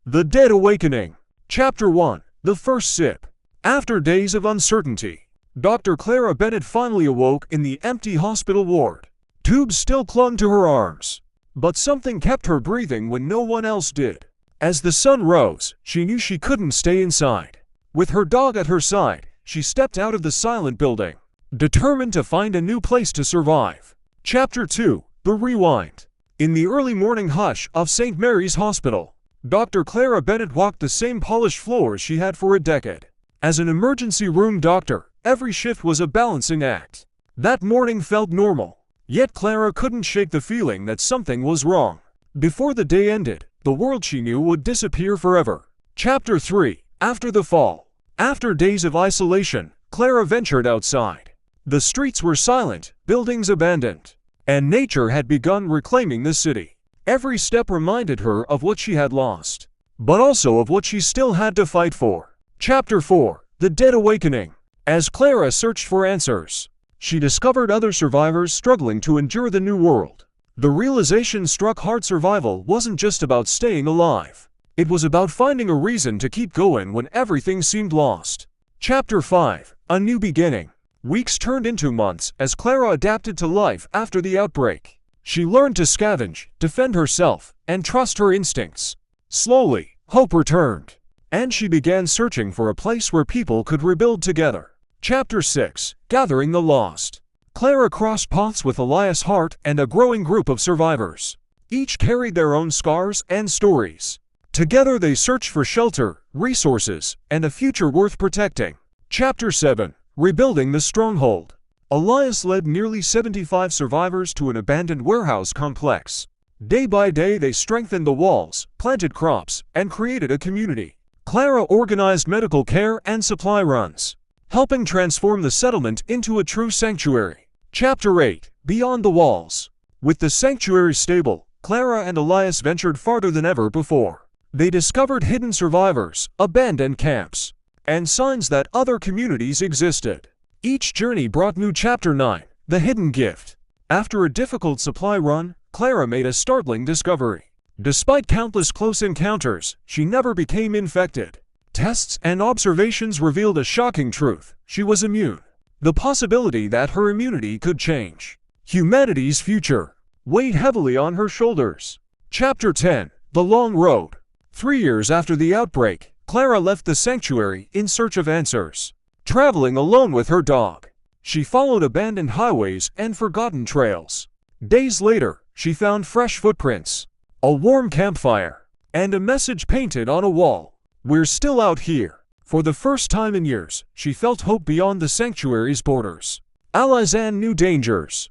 The Dead Awakening. Chapter 1. The First Sip. After days of uncertainty, Dr. Clara Bennett finally awoke in the empty hospital ward. Tubes still clung to her arms, but something kept her breathing when no one else did. As the sun rose, she knew she couldn't stay inside. With her dog at her side, she stepped out of the silent building, determined to find a new place to survive. Chapter 2. The Rewind. In the early morning hush of St. Mary's Hospital, Dr. Clara Bennett walked the same polished floors she had for a decade. As an emergency room doctor, every shift was a balancing act. That morning felt normal, yet Clara couldn't shake the feeling that something was wrong. Before the day ended, the world she knew would disappear forever. Chapter 3. After the Fall. After days of isolation, Clara ventured outside. The streets were silent, buildings abandoned, and nature had begun reclaiming the city. Every step reminded her of what she had lost, but also of what she still had to fight for. Chapter 4. The Dead Awakening. As Clara searched for answers, she discovered other survivors struggling to endure the new world. The realization struck hard: survival wasn't just about staying alive. It was about finding a reason to keep going when everything seemed lost. Chapter 5. A New Beginning. Weeks turned into months as Clara adapted to life after the outbreak. She learned to scavenge, defend herself, and trust her instincts. Slowly, hope returned, and she began searching for a place where people could rebuild together. Chapter 6. Gathering the Lost. Clara crossed paths with Elias Hart and a growing group of survivors. Each carried their own scars and stories. Together they searched for shelter, resources, and a future worth protecting. Chapter 7. Rebuilding the Stronghold. Elias led nearly 75 survivors to an abandoned warehouse complex. Day by day they strengthened the walls, planted crops, and created a community. Clara organized medical care and supply runs, helping transform the settlement into a true sanctuary. Chapter 8. Beyond the Walls. With the sanctuary stable, Clara and Elias ventured farther than ever before. They discovered hidden survivors, abandoned camps, and signs that other communities existed. Each journey brought new. Chapter 9. The Hidden Gift. After a difficult supply run, Clara made a startling discovery. Despite countless close encounters, she never became infected. Tests and observations revealed a shocking truth: she was immune. The possibility that her immunity could change humanity's future weighed heavily on her shoulders. Chapter 10. The Long Road. 3 years after the outbreak, Clara left the sanctuary in search of answers. Traveling alone with her dog, she followed abandoned highways and forgotten trails. Days later, she found fresh footprints, a warm campfire, and a message painted on a wall: "We're still out here." For the first time in years, she felt hope beyond the sanctuary's borders. Alazan knew dangers,